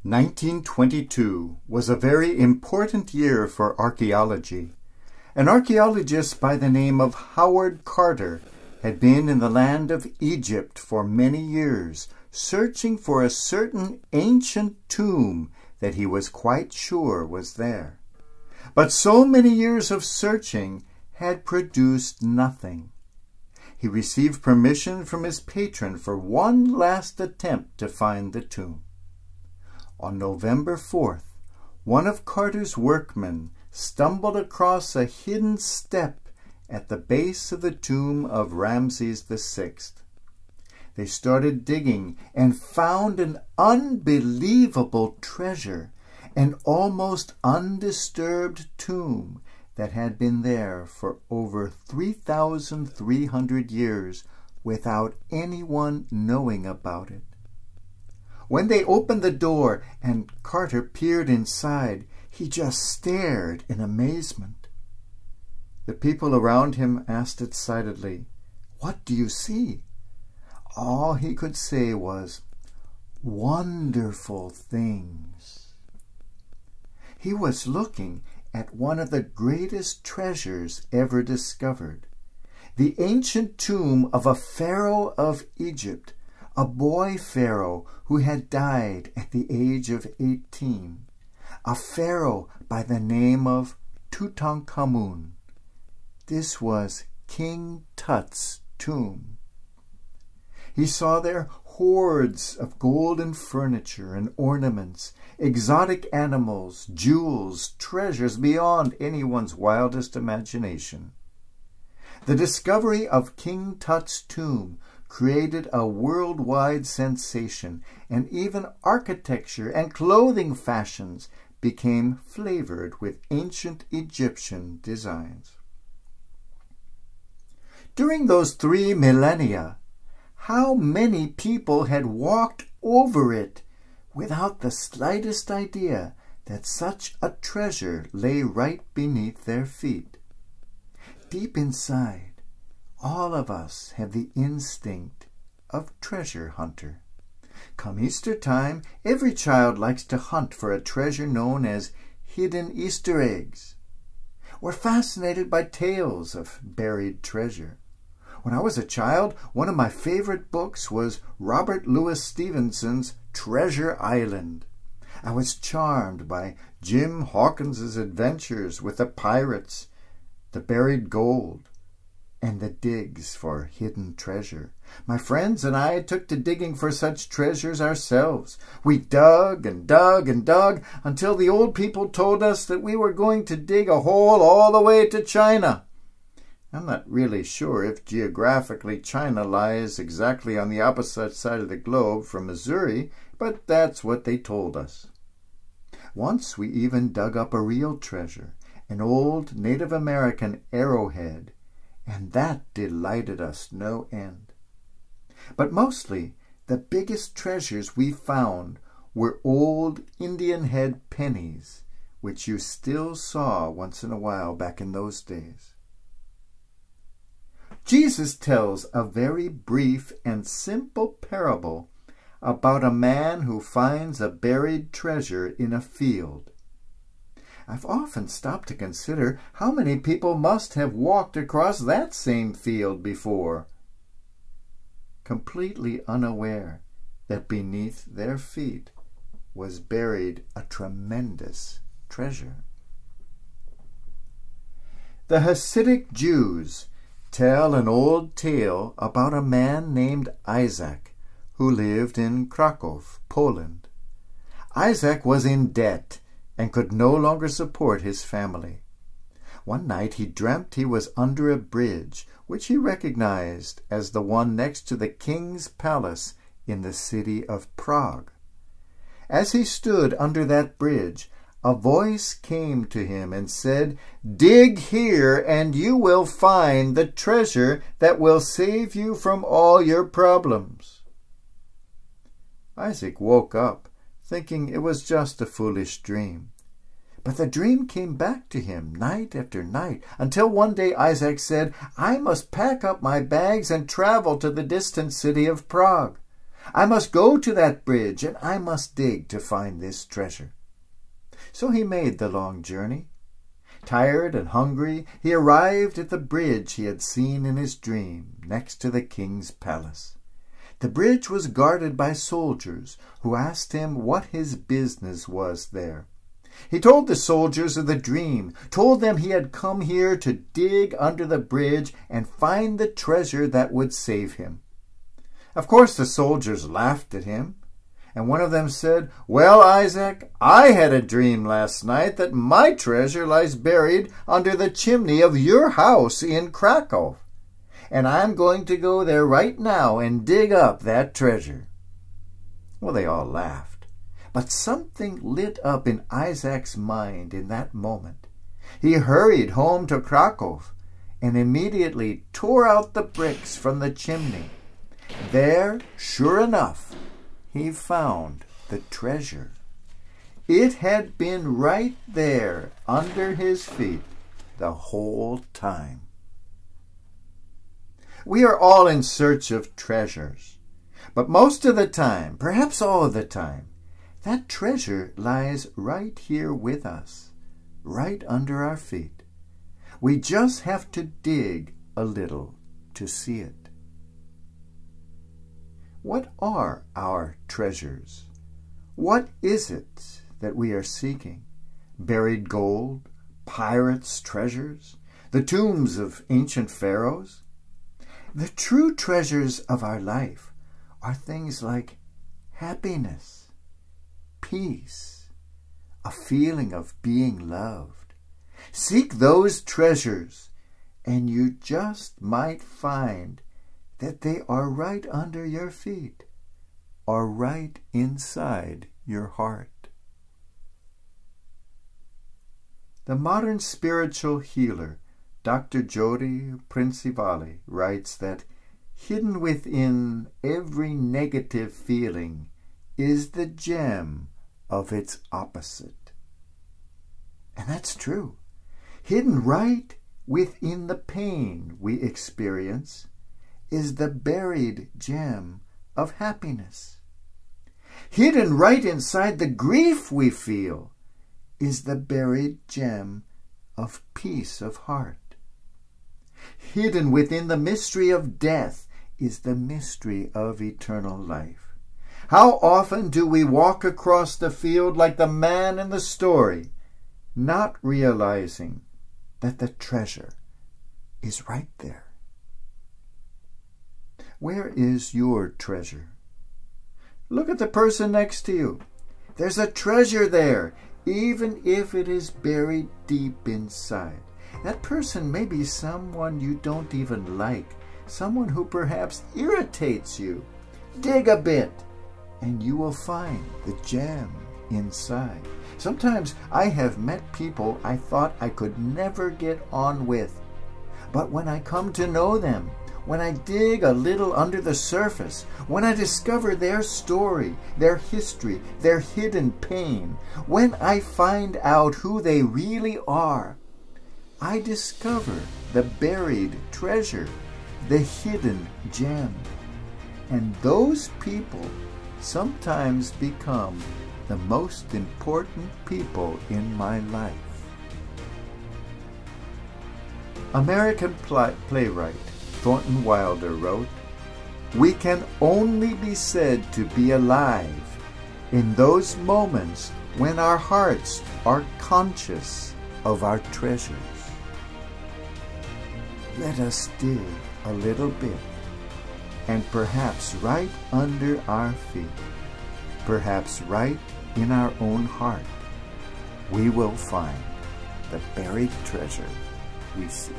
1922 was a very important year for archaeology. An archaeologist by the name of Howard Carter had been in the land of Egypt for many years, searching for a certain ancient tomb that he was quite sure was there. But so many years of searching had produced nothing. He received permission from his patron for one last attempt to find the tomb. On November 4th, one of Carter's workmen stumbled across a hidden step at the base of the tomb of Ramses VI. They started digging and found an unbelievable treasure, an almost undisturbed tomb that had been there for over 3,300 years without anyone knowing about it. When they opened the door and Carter peered inside, he just stared in amazement. The people around him asked excitedly, "What do you see?" All he could say was, "Wonderful things." He was looking at one of the greatest treasures ever discovered, the ancient tomb of a pharaoh of Egypt, a boy pharaoh who had died at the age of 18, a pharaoh by the name of Tutankhamun. This was King Tut's tomb. He saw there hordes of golden furniture and ornaments, exotic animals, jewels, treasures beyond anyone's wildest imagination. The discovery of King Tut's tomb created a worldwide sensation, and even architecture and clothing fashions became flavored with ancient Egyptian designs. During those 3 millennia, how many people had walked over it without the slightest idea that such a treasure lay right beneath their feet? Deep inside, all of us have the instinct of treasure hunter. Come Easter time, every child likes to hunt for a treasure known as hidden Easter eggs. We're fascinated by tales of buried treasure. When I was a child, one of my favorite books was Robert Louis Stevenson's Treasure Island. I was charmed by Jim Hawkins's adventures with the pirates, the buried gold, and the digs for hidden treasure. My friends and I took to digging for such treasures ourselves. We dug and dug and dug until the old people told us that we were going to dig a hole all the way to China. I'm not really sure if geographically China lies exactly on the opposite side of the globe from Missouri, but that's what they told us. Once we even dug up a real treasure, an old Native American arrowhead, and that delighted us no end. But mostly, the biggest treasures we found were old Indian head pennies, which you still saw once in a while back in those days. Jesus tells a very brief and simple parable about a man who finds a buried treasure in a field. I've often stopped to consider how many people must have walked across that same field before, completely unaware that beneath their feet was buried a tremendous treasure. The Hasidic Jews tell an old tale about a man named Isaac who lived in Krakow, Poland. Isaac was in debt and could no longer support his family. One night he dreamt he was under a bridge, which he recognized as the one next to the king's palace in the city of Prague. As he stood under that bridge, a voice came to him and said, "Dig here and you will find the treasure that will save you from all your problems." Isaac woke up, thinking it was just a foolish dream. But the dream came back to him night after night, until one day Isaac said, "I must pack up my bags and travel to the distant city of Prague. I must go to that bridge, and I must dig to find this treasure." So he made the long journey. Tired and hungry, he arrived at the bridge he had seen in his dream, next to the king's palace. The bridge was guarded by soldiers, who asked him what his business was there. He told the soldiers of the dream, told them he had come here to dig under the bridge and find the treasure that would save him. Of course, the soldiers laughed at him, and one of them said, "Well, Isaac, I had a dream last night that my treasure lies buried under the chimney of your house in Krakow, and I'm going to go there right now and dig up that treasure." Well, they all laughed, but something lit up in Isaac's mind in that moment. He hurried home to Krakow and immediately tore out the bricks from the chimney. There, sure enough, he found the treasure. It had been right there under his feet the whole time. We are all in search of treasures, but most of the time, perhaps all of the time, that treasure lies right here with us, right under our feet. We just have to dig a little to see it. What are our treasures? What is it that we are seeking? Buried gold? Pirates' treasures? The tombs of ancient pharaohs? The true treasures of our life are things like happiness, peace, a feeling of being loved. Seek those treasures, and you just might find that they are right under your feet, or right inside your heart. The modern spiritual healer, Dr. Jodi Principali, writes that hidden within every negative feeling is the gem of its opposite. And that's true. Hidden right within the pain we experience is the buried gem of happiness. Hidden right inside the grief we feel is the buried gem of peace of heart. Hidden within the mystery of death is the mystery of eternal life. How often do we walk across the field like the man in the story, not realizing that the treasure is right there? Where is your treasure? Look at the person next to you. There's a treasure there, even if it is buried deep inside. That person may be someone you don't even like, someone who perhaps irritates you. Dig a bit, and you will find the gem inside. Sometimes I have met people I thought I could never get on with, but when I come to know them, when I dig a little under the surface, when I discover their story, their history, their hidden pain, when I find out who they really are, I discover the buried treasure, the hidden gem. And those people sometimes become the most important people in my life. American playwright Thornton Wilder wrote, "We can only be said to be alive in those moments when our hearts are conscious of our treasures." Let us dig a little bit, and perhaps right under our feet, perhaps right in our own heart, we will find the buried treasure we seek.